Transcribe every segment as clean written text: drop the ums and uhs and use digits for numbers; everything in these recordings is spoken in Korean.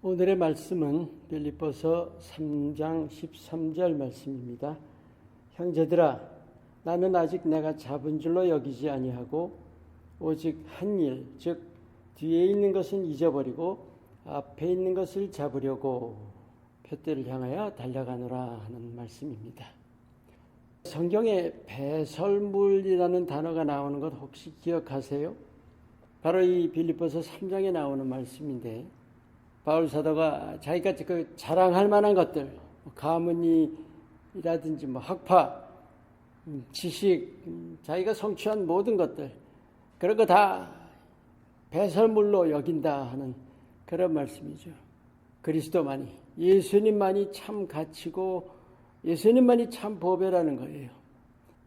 오늘의 말씀은 빌립보서 3장 13절 말씀입니다. 형제들아, 나는 아직 내가 잡은 줄로 여기지 아니하고 오직 한 일, 즉 뒤에 있는 것은 잊어버리고 앞에 있는 것을 잡으려고 표대를 향하여 달려가노라 하는 말씀입니다. 성경에 배설물이라는 단어가 나오는 것 혹시 기억하세요? 바로 이 빌립보서 3장에 나오는 말씀인데, 바울 사도가 자기가 자랑할 만한 것들, 가문이라든지 학파, 지식, 자기가 성취한 모든 것들, 그런 거 다 배설물로 여긴다 하는 그런 말씀이죠. 그리스도만이, 예수님만이 참 가치고 예수님만이 참 보배라는 거예요.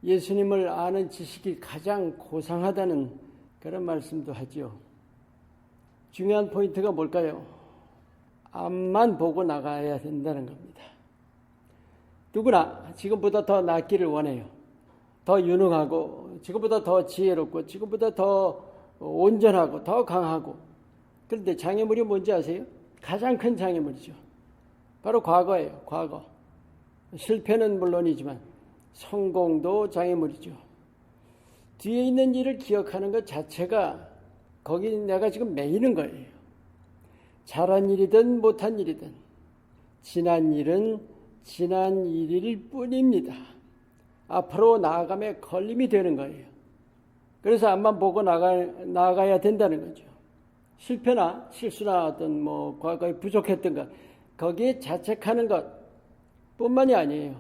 예수님을 아는 지식이 가장 고상하다는 그런 말씀도 하죠. 중요한 포인트가 뭘까요? 앞만 보고 나가야 된다는 겁니다. 누구나 지금보다 더 낫기를 원해요. 더 유능하고, 지금보다 더 지혜롭고, 지금보다 더 온전하고, 더 강하고. 그런데 장애물이 뭔지 아세요? 가장 큰 장애물이죠. 바로 과거예요. 과거. 실패는 물론이지만 성공도 장애물이죠. 뒤에 있는 일을 기억하는 것 자체가 거기 내가 지금 매이는 거예요. 잘한 일이든 못한 일이든 지난 일은 지난 일일 뿐입니다. 앞으로 나아감에 걸림이 되는 거예요. 그래서 앞만 보고 나가야 된다는 거죠. 실패나 실수나 어떤 과거에 부족했던 것, 거기에 자책하는 것 뿐만이 아니에요.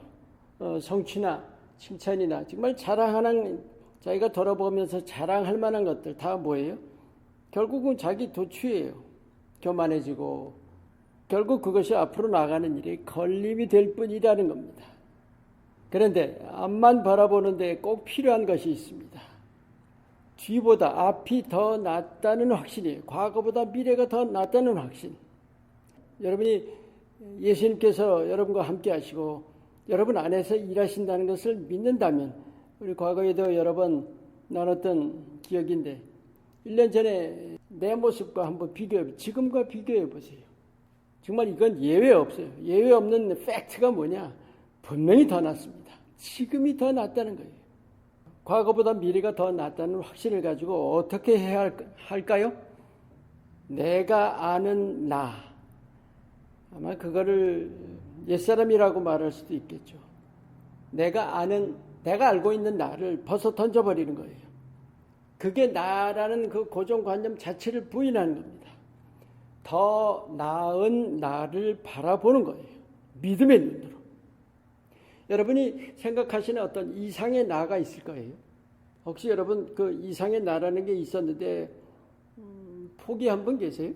성취나 칭찬이나 정말 자랑하는, 자기가 돌아보면서 자랑할 만한 것들 다 뭐예요? 결국은 자기 도취예요. 교만해지고 결국 그것이 앞으로 나가는 일에 걸림이 될 뿐이라는 겁니다. 그런데 앞만 바라보는 데 꼭 필요한 것이 있습니다. 뒤보다 앞이 더 낫다는 확신이에요. 과거보다 미래가 더 낫다는 확신. 여러분이 예수님께서 여러분과 함께 하시고 여러분 안에서 일하신다는 것을 믿는다면, 우리 과거에도 여러 번 나눴던 기억인데 1년 전에 내 모습과 한번 지금과 비교해 보세요. 정말 이건 예외 없어요. 예외 없는 팩트가 뭐냐? 분명히 더 낫습니다. 지금이 더 낫다는 거예요. 과거보다 미래가 더 낫다는 확신을 가지고 어떻게 해야 할까요? 내가 아는 나. 아마 그거를 옛사람이라고 말할 수도 있겠죠. 내가 알고 있는 나를 벗어 던져버리는 거예요. 그게 나라는 그 고정관념 자체를 부인하는 겁니다. 더 나은 나를 바라보는 거예요. 믿음의 눈으로. 여러분이 생각하시는 어떤 이상의 나가 있을 거예요. 혹시 여러분 그 이상의 나라는 게 있었는데 포기한 분 계세요?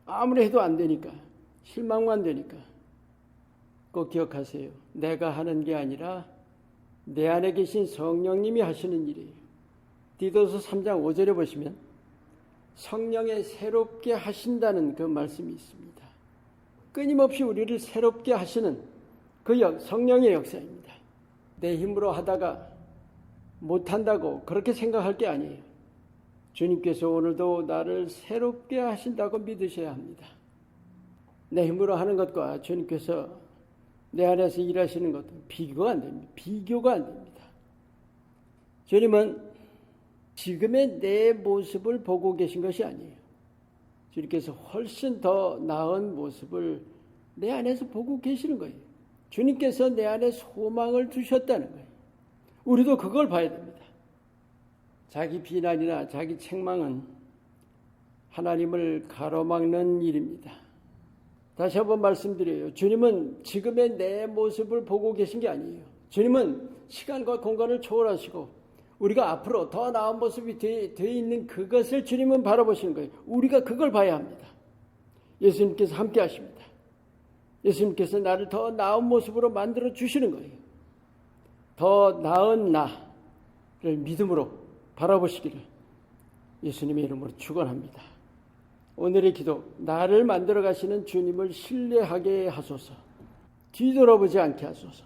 아무리 해도 안 되니까, 실망만 되니까. 꼭 기억하세요. 내가 하는 게 아니라 내 안에 계신 성령님이 하시는 일이에요. 디도서 3장 5절에 보시면 성령에 새롭게 하신다는 그 말씀이 있습니다. 끊임없이 우리를 새롭게 하시는 그 성령의 역사입니다. 내 힘으로 하다가 못한다고 그렇게 생각할 게 아니에요. 주님께서 오늘도 나를 새롭게 하신다고 믿으셔야 합니다. 내 힘으로 하는 것과 주님께서 내 안에서 일하시는 것은 비교가 안 됩니다. 비교가 안 됩니다. 주님은 지금의 내 모습을 보고 계신 것이 아니에요. 주님께서 훨씬 더 나은 모습을 내 안에서 보고 계시는 거예요. 주님께서 내 안에 소망을 두셨다는 거예요. 우리도 그걸 봐야 됩니다. 자기 비난이나 자기 책망은 하나님을 가로막는 일입니다. 다시 한번 말씀드려요. 주님은 지금의 내 모습을 보고 계신 게 아니에요. 주님은 시간과 공간을 초월하시고 우리가 앞으로 더 나은 모습이 되어 있는 그것을 주님은 바라보시는 거예요. 우리가 그걸 봐야 합니다. 예수님께서 함께 하십니다. 예수님께서 나를 더 나은 모습으로 만들어 주시는 거예요. 더 나은 나를 믿음으로 바라보시기를 예수님의 이름으로 축원합니다. 오늘의 기도, 나를 만들어 가시는 주님을 신뢰하게 하소서. 뒤돌아보지 않게 하소서.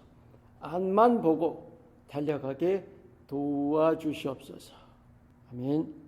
앞만 보고 달려가게 도와주시옵소서. 아멘.